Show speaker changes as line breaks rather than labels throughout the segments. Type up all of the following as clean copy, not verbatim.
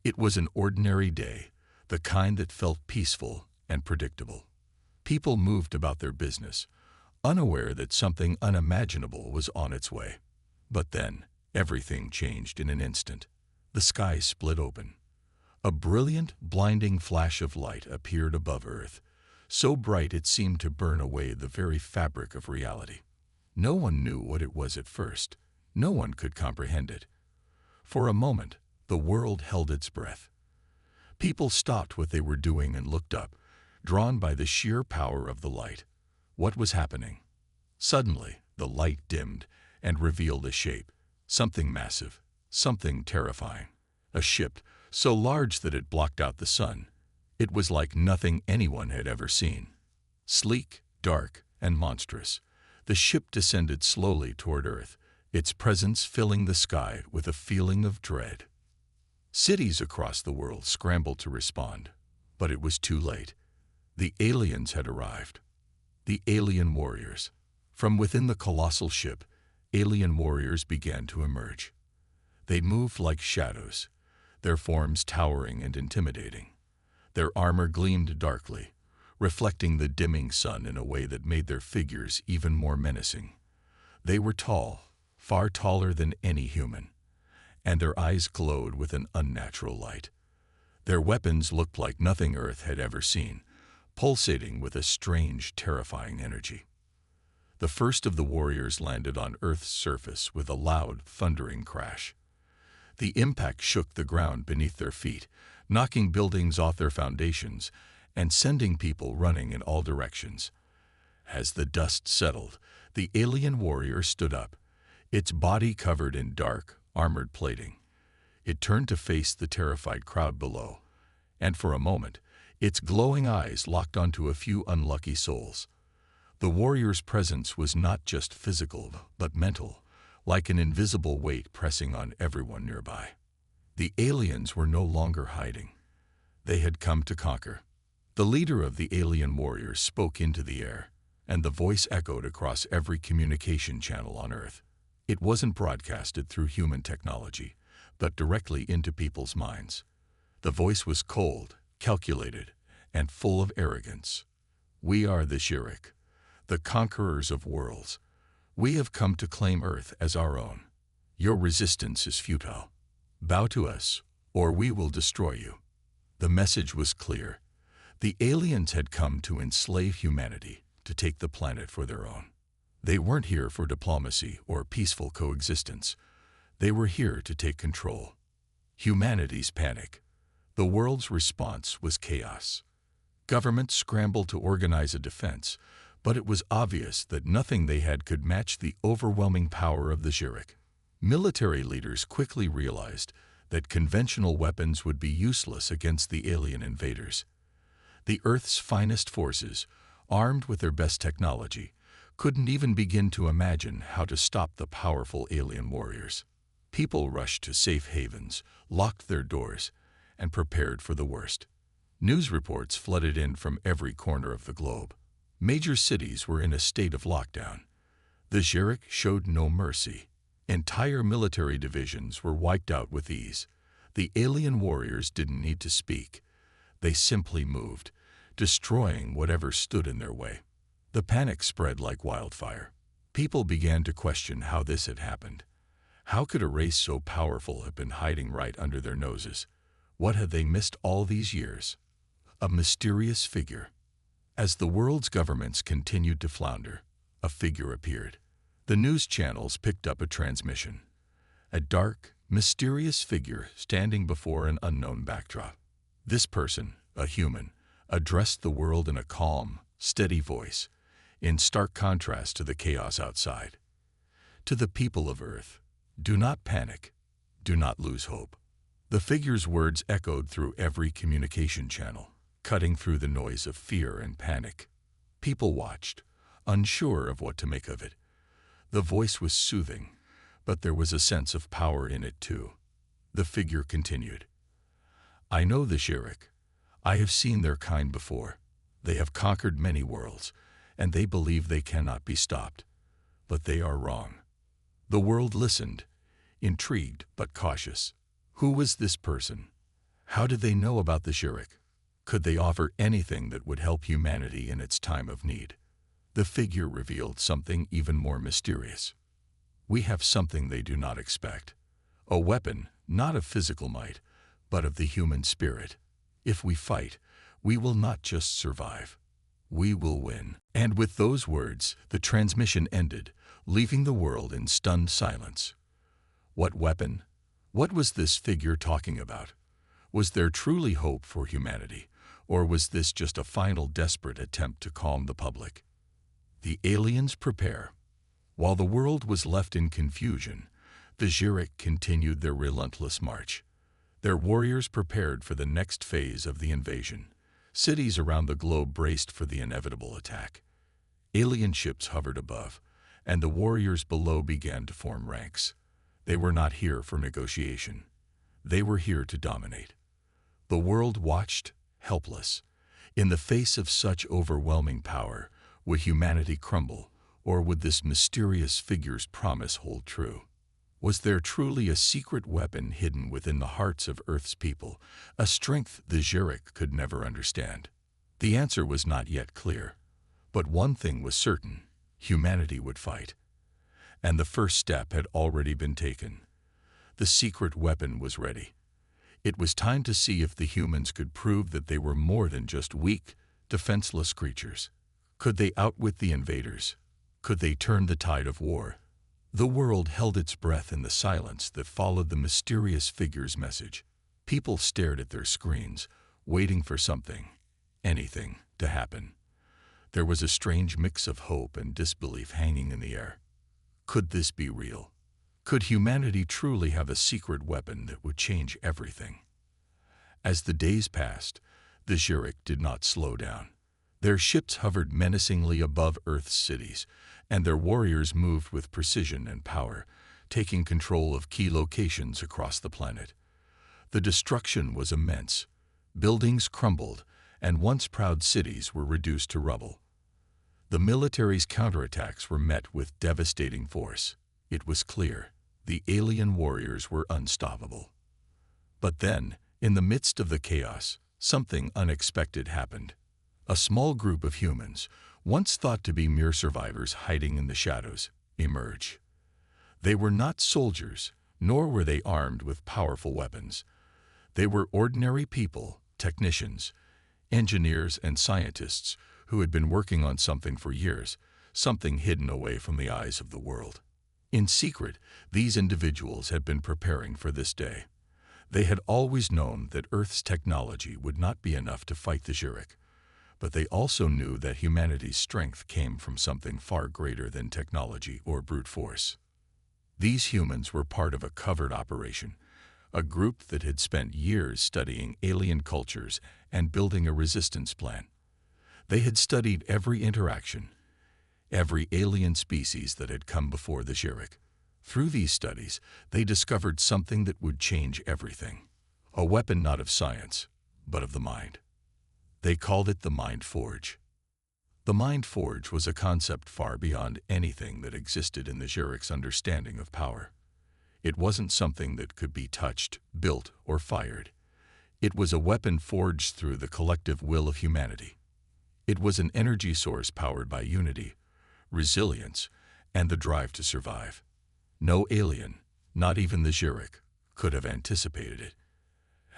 It was an ordinary day, the kind that felt peaceful and predictable. People moved about their business, unaware that something unimaginable was on its way. But then, everything changed in an instant. The sky split open. A brilliant, blinding flash of light appeared above Earth, so bright it seemed to burn away the very fabric of reality. No one knew what it was at first. No one could comprehend it. For a moment, the world held its breath. People stopped what they were doing and looked up, drawn by the sheer power of the light. What was happening? Suddenly, the light dimmed and revealed a shape, something massive, something terrifying. A ship so large that it blocked out the sun. It was like nothing anyone had ever seen. Sleek, dark, and monstrous, the ship descended slowly toward Earth, its presence filling the sky with a feeling of dread. Cities across the world scrambled to respond, but it was too late. The aliens had arrived. The alien warriors. From within the colossal ship, alien warriors began to emerge. They moved like shadows, their forms towering and intimidating. Their armor gleamed darkly, reflecting the dimming sun in a way that made their figures even more menacing. They were tall, far taller than any human, and their eyes glowed with an unnatural light. Their weapons looked like nothing Earth had ever seen, pulsating with a strange, terrifying energy. The first of the warriors landed on Earth's surface with a loud, thundering crash. The impact shook the ground beneath their feet, knocking buildings off their foundations and sending people running in all directions. As the dust settled, the alien warrior stood up, its body covered in dark, armored plating. It turned to face the terrified crowd below, and for a moment, its glowing eyes locked onto a few unlucky souls. The warrior's presence was not just physical, but mental, like an invisible weight pressing on everyone nearby. The aliens were no longer hiding. They had come to conquer. The leader of the alien warriors spoke into the air, and the voice echoed across every communication channel on Earth. It wasn't broadcasted through human technology, but directly into people's minds. The voice was cold, calculated, and full of arrogance. "We are the Shirik, the conquerors of worlds. We have come to claim Earth as our own. Your resistance is futile. Bow to us, or we will destroy you." The message was clear. The aliens had come to enslave humanity, to take the planet for their own. They weren't here for diplomacy or peaceful coexistence. They were here to take control. Humanity's panic. The world's response was chaos. Governments scrambled to organize a defense, but it was obvious that nothing they had could match the overwhelming power of the Shirik. Military leaders quickly realized that conventional weapons would be useless against the alien invaders. The Earth's finest forces, armed with their best technology, couldn't even begin to imagine how to stop the powerful alien warriors. People rushed to safe havens, locked their doors, and prepared for the worst. News reports flooded in from every corner of the globe. Major cities were in a state of lockdown. The Shirik showed no mercy. Entire military divisions were wiped out with ease. The alien warriors didn't need to speak. They simply moved, destroying whatever stood in their way. The panic spread like wildfire. People began to question how this had happened. How could a race so powerful have been hiding right under their noses? What had they missed all these years? A mysterious figure. As the world's governments continued to flounder, a figure appeared. The news channels picked up a transmission. A dark, mysterious figure standing before an unknown backdrop. This person, a human, addressed the world in a calm, steady voice, in stark contrast to the chaos outside. To the people of Earth, do not panic, do not lose hope. The figure's words echoed through every communication channel, cutting through the noise of fear and panic. People watched, unsure of what to make of it. The voice was soothing, but there was a sense of power in it too. The figure continued. "I know the Shirik. I have seen their kind before. They have conquered many worlds, and they believe they cannot be stopped. But they are wrong." The world listened, intrigued but cautious. Who was this person? How did they know about the Zhurich? Could they offer anything that would help humanity in its time of need? The figure revealed something even more mysterious. We have something they do not expect. A weapon, not of physical might, but of the human spirit. If we fight, we will not just survive. We will win. And with those words, the transmission ended, leaving the world in stunned silence. What weapon? What was this figure talking about? Was there truly hope for humanity, or was this just a final desperate attempt to calm the public? The aliens prepare. While the world was left in confusion, the Zhurich continued their relentless march. Their warriors prepared for the next phase of the invasion. Cities around the globe braced for the inevitable attack. Alien ships hovered above, and the warriors below began to form ranks. They were not here for negotiation. They were here to dominate. The world watched, helpless. In the face of such overwhelming power, would humanity crumble, or would this mysterious figure's promise hold true? Was there truly a secret weapon hidden within the hearts of Earth's people, a strength the Zhurich could never understand? The answer was not yet clear. But one thing was certain: humanity would fight. And the first step had already been taken. The secret weapon was ready. It was time to see if the humans could prove that they were more than just weak, defenseless creatures. Could they outwit the invaders? Could they turn the tide of war? The world held its breath in the silence that followed the mysterious figure's message. People stared at their screens, waiting for something, anything, to happen. There was a strange mix of hope and disbelief hanging in the air. Could this be real? Could humanity truly have a secret weapon that would change everything? As the days passed, the Zhurich did not slow down. Their ships hovered menacingly above Earth's cities, and their warriors moved with precision and power, taking control of key locations across the planet. The destruction was immense. Buildings crumbled, and once proud cities were reduced to rubble. The military's counterattacks were met with devastating force. It was clear: the alien warriors were unstoppable. But then, in the midst of the chaos, something unexpected happened. A small group of humans, once thought to be mere survivors hiding in the shadows, emerged. They were not soldiers, nor were they armed with powerful weapons. They were ordinary people, technicians, engineers, and scientists who had been working on something for years, something hidden away from the eyes of the world. In secret, these individuals had been preparing for this day. They had always known that Earth's technology would not be enough to fight the Zhurich, but they also knew that humanity's strength came from something far greater than technology or brute force. These humans were part of a covert operation, a group that had spent years studying alien cultures and building a resistance plan. They had studied every interaction, every alien species that had come before the Zhurich. Through these studies, they discovered something that would change everything. A weapon not of science, but of the mind. They called it the Mind Forge. The Mind Forge was a concept far beyond anything that existed in the Zhurich's understanding of power. It wasn't something that could be touched, built, or fired. It was a weapon forged through the collective will of humanity. It was an energy source powered by unity, resilience, and the drive to survive. No alien, not even the Zhurich, could have anticipated it.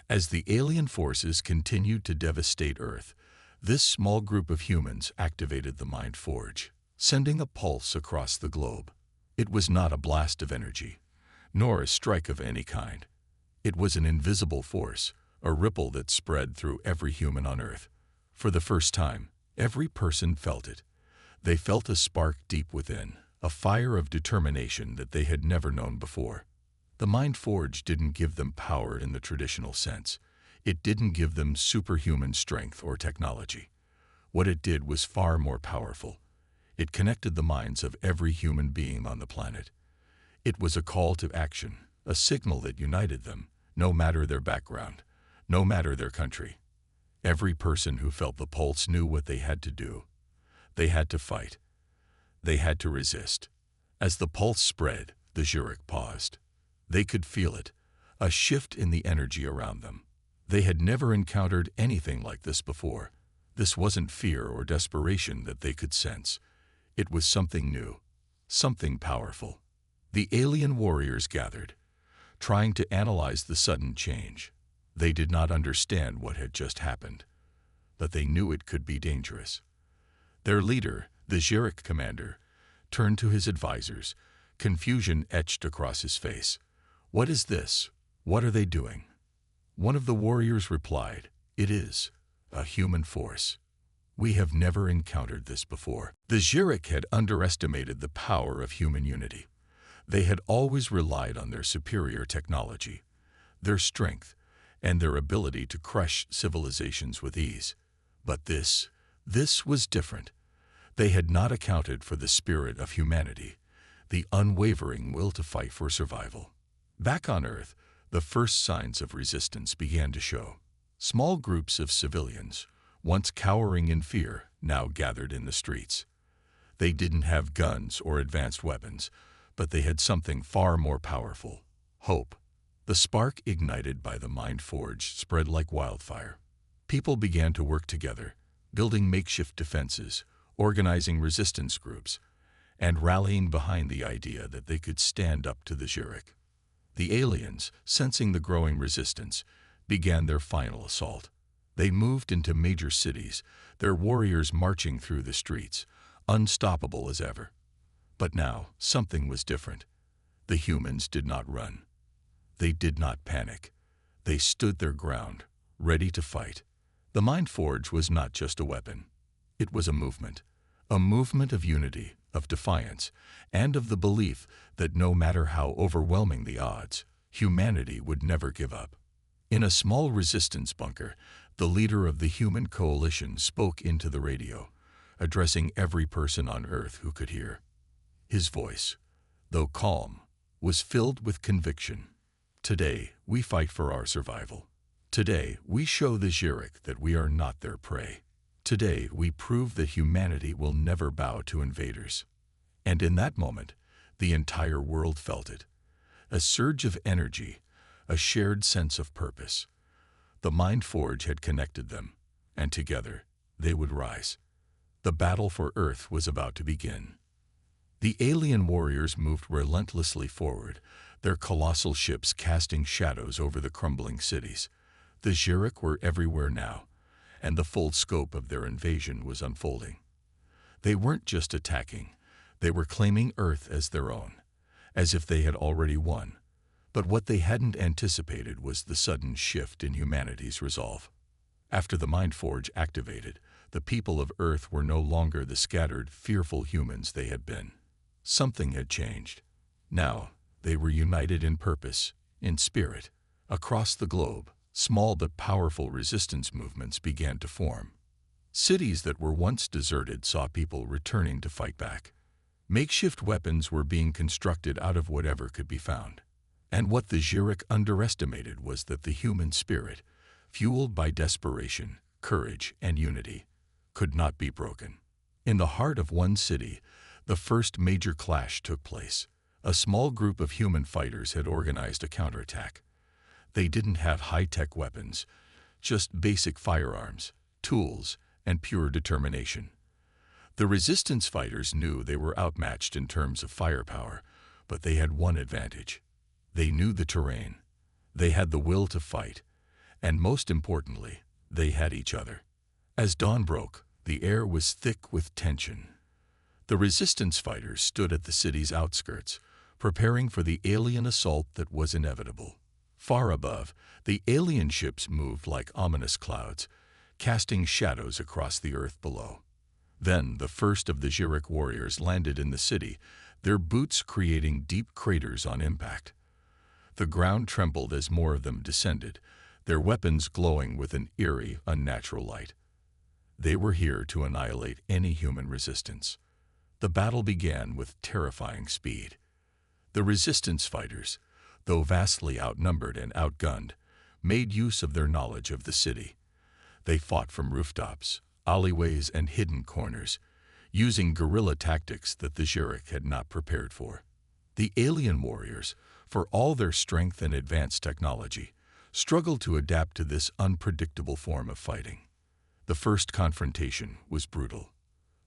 As the alien forces continued to devastate Earth, this small group of humans activated the Mind Forge, sending a pulse across the globe. It was not a blast of energy, nor a strike of any kind. It was an invisible force, a ripple that spread through every human on Earth. For the first time, every person felt it. They felt a spark deep within, a fire of determination that they had never known before. The Mind Forge didn't give them power in the traditional sense. It didn't give them superhuman strength or technology. What it did was far more powerful. It connected the minds of every human being on the planet. It was a call to action, a signal that united them, no matter their background, no matter their country. Every person who felt the pulse knew what they had to do. They had to fight. They had to resist. As the pulse spread, the Zhurich paused. They could feel it, a shift in the energy around them. They had never encountered anything like this before. This wasn't fear or desperation that they could sense. It was something new, something powerful. The alien warriors gathered, trying to analyze the sudden change. They did not understand what had just happened, but they knew it could be dangerous. Their leader, the Xeric commander, turned to his advisors, confusion etched across his face. "What is this? What are they doing?" One of the warriors replied, "It is a human force. We have never encountered this before." The Xeric had underestimated the power of human unity. They had always relied on their superior technology, their strength, and their ability to crush civilizations with ease. But this was different. They had not accounted for the spirit of humanity, the unwavering will to fight for survival. Back on Earth, the first signs of resistance began to show. Small groups of civilians, once cowering in fear, now gathered in the streets. They didn't have guns or advanced weapons, but they had something far more powerful: hope. The spark ignited by the Mind Forge spread like wildfire. People began to work together, building makeshift defenses, organizing resistance groups, and rallying behind the idea that they could stand up to the Xeric. The aliens, sensing the growing resistance, began their final assault. They moved into major cities, their warriors marching through the streets, unstoppable as ever. But now, something was different. The humans did not run. They did not panic. They stood their ground, ready to fight. The Mind Forge was not just a weapon. It was a movement of unity, of defiance, and of the belief that no matter how overwhelming the odds, humanity would never give up. In a small resistance bunker, the leader of the human coalition spoke into the radio, addressing every person on Earth who could hear. His voice, though calm, was filled with conviction. "Today, we fight for our survival. Today, we show the Xeric that we are not their prey. Today, we prove that humanity will never bow to invaders." And in that moment, the entire world felt it. A surge of energy, a shared sense of purpose. The Mind Forge had connected them, and together, they would rise. The battle for Earth was about to begin. The alien warriors moved relentlessly forward, their colossal ships casting shadows over the crumbling cities. The Xeric were everywhere now, and the full scope of their invasion was unfolding. They weren't just attacking, they were claiming Earth as their own, as if they had already won. But what they hadn't anticipated was the sudden shift in humanity's resolve. After the Mind Forge activated, the people of Earth were no longer the scattered, fearful humans they had been. Something had changed. Now, they were united in purpose, in spirit. Across the globe, small but powerful resistance movements began to form. Cities that were once deserted saw people returning to fight back. Makeshift weapons were being constructed out of whatever could be found. And what the Xeric underestimated was that the human spirit, fueled by desperation, courage, and unity, could not be broken. In the heart of one city, the first major clash took place. A small group of human fighters had organized a counterattack. They didn't have high-tech weapons, just basic firearms, tools, and pure determination. The resistance fighters knew they were outmatched in terms of firepower, but they had one advantage. They knew the terrain. They had the will to fight. And most importantly, they had each other. As dawn broke, the air was thick with tension. The resistance fighters stood at the city's outskirts, preparing for the alien assault that was inevitable. Far above, the alien ships moved like ominous clouds, casting shadows across the earth below. Then the first of the Xeric warriors landed in the city, their boots creating deep craters on impact. The ground trembled as more of them descended, their weapons glowing with an eerie, unnatural light. They were here to annihilate any human resistance. The battle began with terrifying speed. The resistance fighters, though vastly outnumbered and outgunned, made use of their knowledge of the city. They fought from rooftops, alleyways, and hidden corners, using guerrilla tactics that the Xeric had not prepared for. The alien warriors, for all their strength and advanced technology, struggled to adapt to this unpredictable form of fighting. The first confrontation was brutal.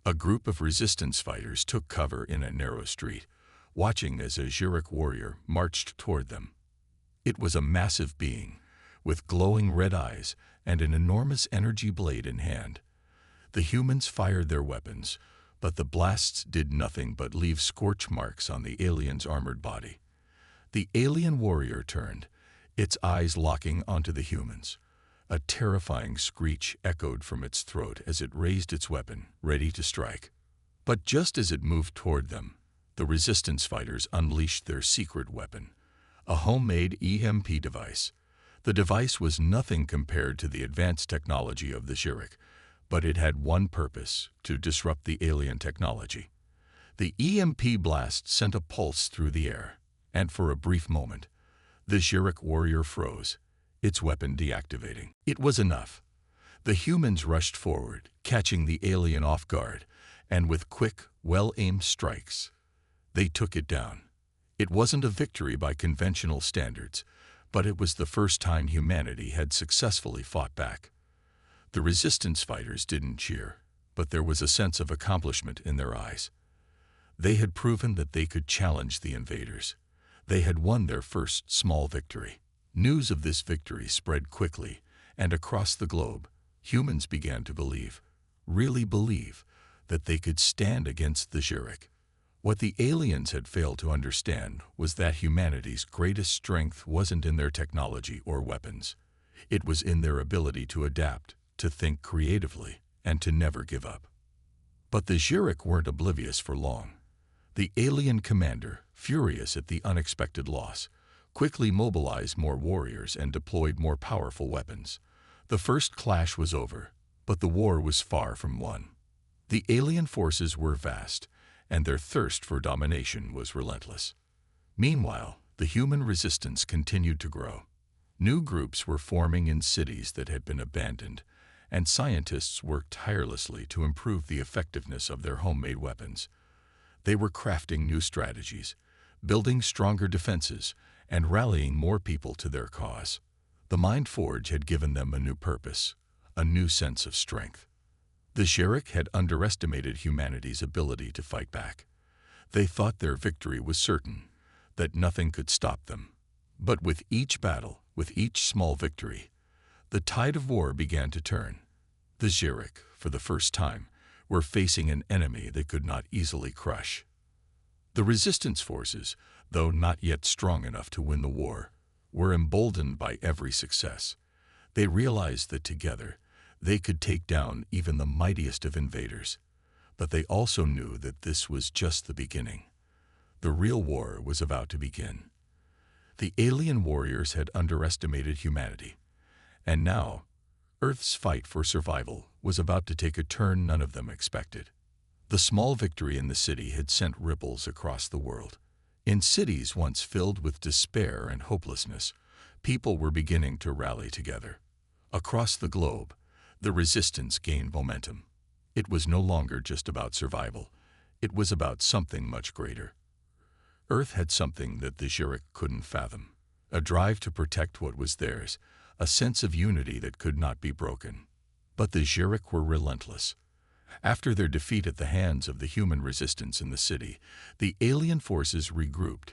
A group of resistance fighters took cover in a narrow street, watching as a Xhuric warrior marched toward them. It was a massive being, with glowing red eyes and an enormous energy blade in hand. The humans fired their weapons, but the blasts did nothing but leave scorch marks on the alien's armored body. The alien warrior turned, its eyes locking onto the humans. A terrifying screech echoed from its throat as it raised its weapon, ready to strike. But just as it moved toward them, the resistance fighters unleashed their secret weapon, a homemade EMP device. The device was nothing compared to the advanced technology of the Xhuric, but it had one purpose: to disrupt the alien technology. The EMP blast sent a pulse through the air, and for a brief moment, the Xhuric warrior froze, its weapon deactivating. It was enough. The humans rushed forward, catching the alien off guard, and with quick, well-aimed strikes, they took it down. It wasn't a victory by conventional standards, but it was the first time humanity had successfully fought back. The resistance fighters didn't cheer, but there was a sense of accomplishment in their eyes. They had proven that they could challenge the invaders. They had won their first small victory. News of this victory spread quickly, and across the globe, humans began to believe, really believe, that they could stand against the Xhuric. What the aliens had failed to understand was that humanity's greatest strength wasn't in their technology or weapons. It was in their ability to adapt, to think creatively, and to never give up. But the Xhuric weren't oblivious for long. The alien commander, furious at the unexpected loss, quickly mobilized more warriors and deployed more powerful weapons. The first clash was over, but the war was far from won. The alien forces were vast, and their thirst for domination was relentless. Meanwhile, the human resistance continued to grow. New groups were forming in cities that had been abandoned, and scientists worked tirelessly to improve the effectiveness of their homemade weapons. They were crafting new strategies, building stronger defenses, and rallying more people to their cause. The Mind Forge had given them a new purpose, a new sense of strength. The Xhuric had underestimated humanity's ability to fight back. They thought their victory was certain, that nothing could stop them. But with each battle, with each small victory, the tide of war began to turn. The Xhuric, for the first time, were facing an enemy they could not easily crush. The resistance forces, though not yet strong enough to win the war, were emboldened by every success. They realized that together, they could take down even the mightiest of invaders. But they also knew that this was just the beginning. The real war was about to begin. The alien warriors had underestimated humanity, and now, Earth's fight for survival was about to take a turn none of them expected. The small victory in the city had sent ripples across the world. In cities once filled with despair and hopelessness, people were beginning to rally together. Across the globe, the resistance gained momentum. It was no longer just about survival. It was about something much greater. Earth had something that the Xhuric couldn't fathom, a drive to protect what was theirs, a sense of unity that could not be broken. But the Xhuric were relentless. After their defeat at the hands of the human resistance in the city, the alien forces regrouped.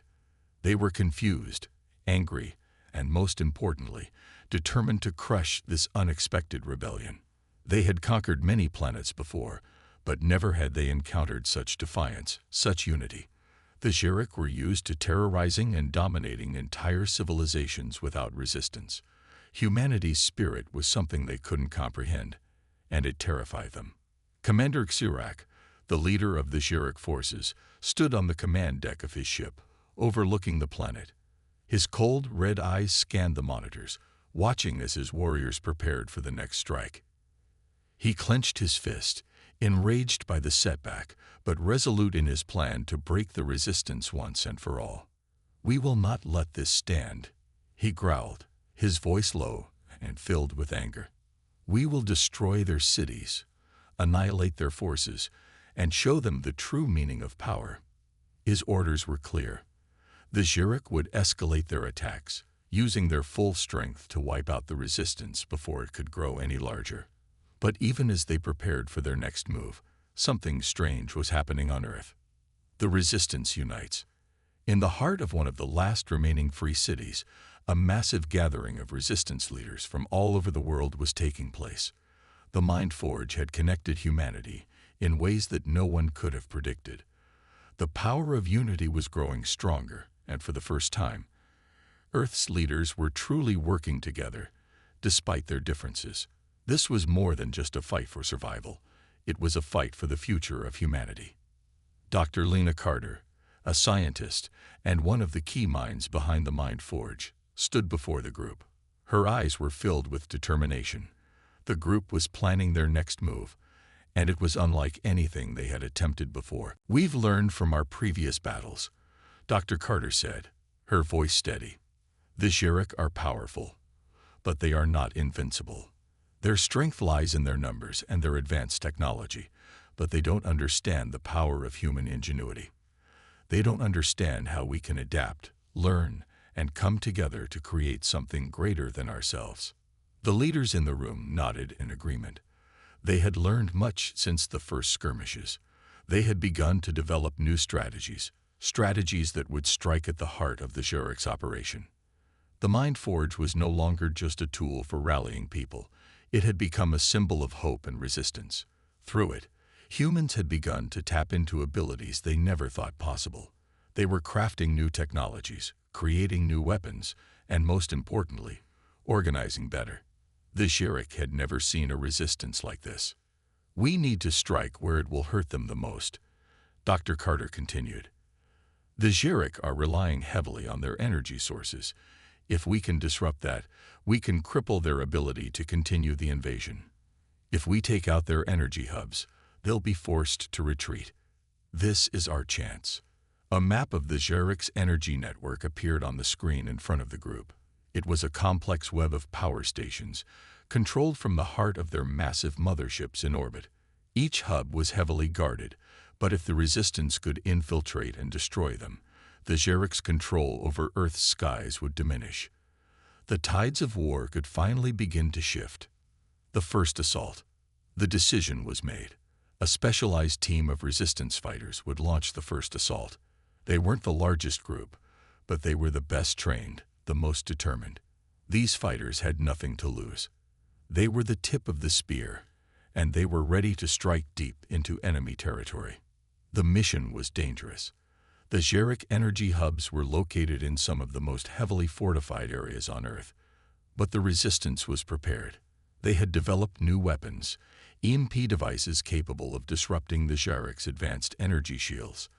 They were confused, angry, and most importantly, determined to crush this unexpected rebellion. They had conquered many planets before, but never had they encountered such defiance, such unity. The Xhuric were used to terrorizing and dominating entire civilizations without resistance. Humanity's spirit was something they couldn't comprehend, and it terrified them. Commander Xhuric, the leader of the Xhuric forces, stood on the command deck of his ship, overlooking the planet. His cold, red eyes scanned the monitors, watching as his warriors prepared for the next strike. He clenched his fist, enraged by the setback, but resolute in his plan to break the resistance once and for all. "We will not let this stand," he growled, his voice low and filled with anger. "We will destroy their cities, annihilate their forces, and show them the true meaning of power." His orders were clear. The Xhuric would escalate their attacks, using their full strength to wipe out the resistance before it could grow any larger. But even as they prepared for their next move, something strange was happening on Earth. The resistance unites. In the heart of one of the last remaining free cities, a massive gathering of resistance leaders from all over the world was taking place. The Mind Forge had connected humanity in ways that no one could have predicted. The power of unity was growing stronger, and for the first time, Earth's leaders were truly working together, despite their differences. This was more than just a fight for survival. It was a fight for the future of humanity. Dr. Lena Carter, a scientist and one of the key minds behind the Mind Forge, stood before the group. Her eyes were filled with determination. The group was planning their next move, and it was unlike anything they had attempted before. "We've learned from our previous battles," Dr. Carter said, her voice steady. "The Xeric are powerful, but they are not invincible. Their strength lies in their numbers and their advanced technology, but they don't understand the power of human ingenuity. They don't understand how we can adapt, learn, and come together to create something greater than ourselves." The leaders in the room nodded in agreement. They had learned much since the first skirmishes. They had begun to develop new strategies that would strike at the heart of the Xeric's operation. The Mind Forge was no longer just a tool for rallying people. It had become a symbol of hope and resistance. Through it, humans had begun to tap into abilities they never thought possible. They were crafting new technologies, creating new weapons, and most importantly, organizing better. The Xeric had never seen a resistance like this. "We need to strike where it will hurt them the most," Dr. Carter continued. "The Xeric are relying heavily on their energy sources. If we can disrupt that, we can cripple their ability to continue the invasion. If we take out their energy hubs, they'll be forced to retreat. This is our chance." A map of the Xeric's energy network appeared on the screen in front of the group. It was a complex web of power stations, controlled from the heart of their massive motherships in orbit. Each hub was heavily guarded, but if the resistance could infiltrate and destroy them, the Xeric's control over Earth's skies would diminish. The tides of war could finally begin to shift. The first assault. The decision was made. A specialized team of resistance fighters would launch the first assault. They weren't the largest group, but they were the best trained, the most determined. These fighters had nothing to lose. They were the tip of the spear, and they were ready to strike deep into enemy territory. The mission was dangerous. The Xeric energy hubs were located in some of the most heavily fortified areas on Earth, but the resistance was prepared. They had developed new weapons, EMP devices capable of disrupting the Xeric's advanced energy shields.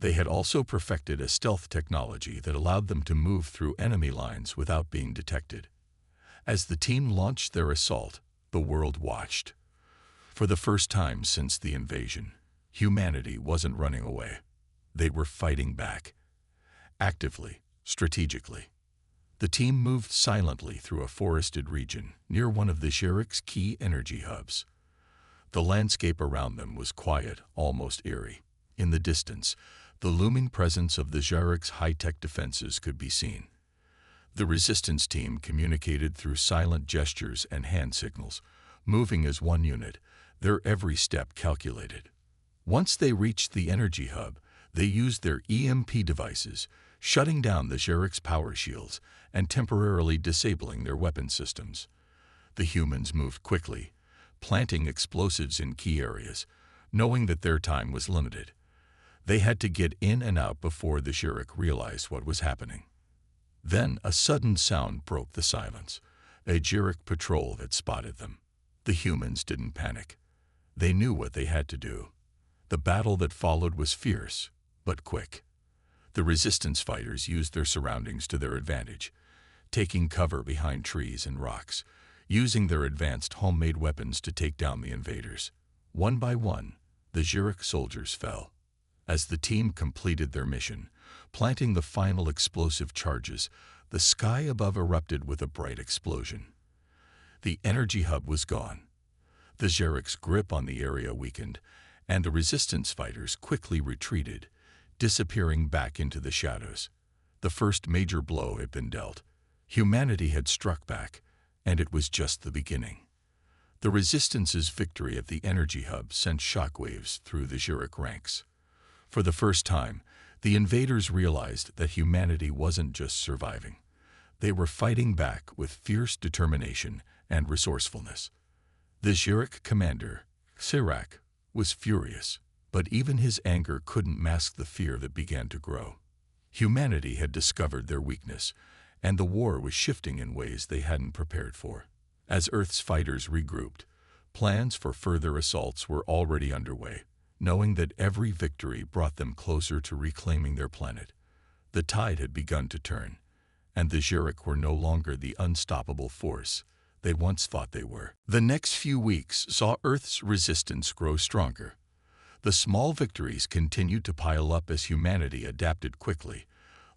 They had also perfected a stealth technology that allowed them to move through enemy lines without being detected. As the team launched their assault, the world watched. For the first time since the invasion, humanity wasn't running away. They were fighting back. Actively, strategically. The team moved silently through a forested region near one of the Xeric's key energy hubs. The landscape around them was quiet, almost eerie. In the distance, the looming presence of the Xeric's high-tech defenses could be seen. The resistance team communicated through silent gestures and hand signals, moving as one unit, their every step calculated. Once they reached the energy hub, they used their EMP devices, shutting down the Xeric's power shields and temporarily disabling their weapon systems. The humans moved quickly, planting explosives in key areas, knowing that their time was limited. They had to get in and out before the Xeric realized what was happening. Then a sudden sound broke the silence. A Xeric patrol had spotted them. The humans didn't panic. They knew what they had to do. The battle that followed was fierce, but quick. The resistance fighters used their surroundings to their advantage, taking cover behind trees and rocks, using their advanced homemade weapons to take down the invaders. One by one, the Xeric soldiers fell. As the team completed their mission, planting the final explosive charges, the sky above erupted with a bright explosion. The energy hub was gone. The Xeric's grip on the area weakened, and the resistance fighters quickly retreated, disappearing back into the shadows. The first major blow had been dealt. Humanity had struck back, and it was just the beginning. The Resistance's victory at the energy hub sent shockwaves through the Zurich ranks. For the first time, the invaders realized that humanity wasn't just surviving. They were fighting back with fierce determination and resourcefulness. The Zurich commander, Sirac, was furious, but even his anger couldn't mask the fear that began to grow. Humanity had discovered their weakness, and the war was shifting in ways they hadn't prepared for. As Earth's fighters regrouped, plans for further assaults were already underway, knowing that every victory brought them closer to reclaiming their planet. The tide had begun to turn, and the Zurich were no longer the unstoppable force they once thought they were. The next few weeks saw Earth's resistance grow stronger. The small victories continued to pile up as humanity adapted quickly,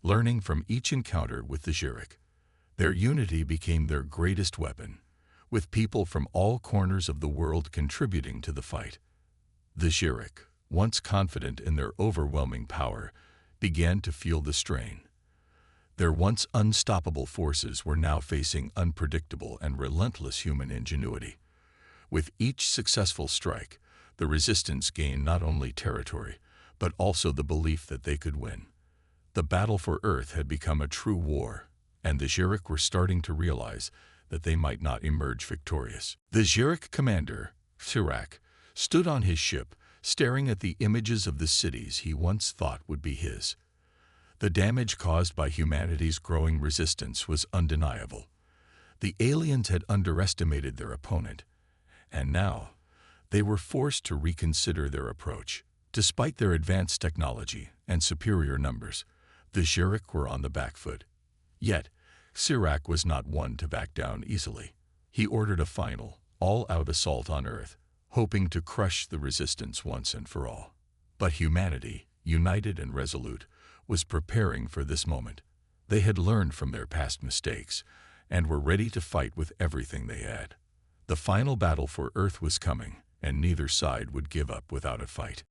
learning from each encounter with the Zurich. Their unity became their greatest weapon, with people from all corners of the world contributing to the fight. The Zurich, once confident in their overwhelming power, began to feel the strain. Their once unstoppable forces were now facing unpredictable and relentless human ingenuity. With each successful strike, the Resistance gained not only territory, but also the belief that they could win. The battle for Earth had become a true war, and the Zurich were starting to realize that they might not emerge victorious. The Zurich commander, Sirac, stood on his ship, staring at the images of the cities he once thought would be his. The damage caused by humanity's growing resistance was undeniable. The aliens had underestimated their opponent, and now they were forced to reconsider their approach. Despite their advanced technology and superior numbers, the Zurich were on the back foot. Yet, Sirac was not one to back down easily. He ordered a final, all-out assault on Earth, hoping to crush the Resistance once and for all. But humanity, united and resolute, was preparing for this moment. They had learned from their past mistakes and were ready to fight with everything they had. The final battle for Earth was coming, and neither side would give up without a fight.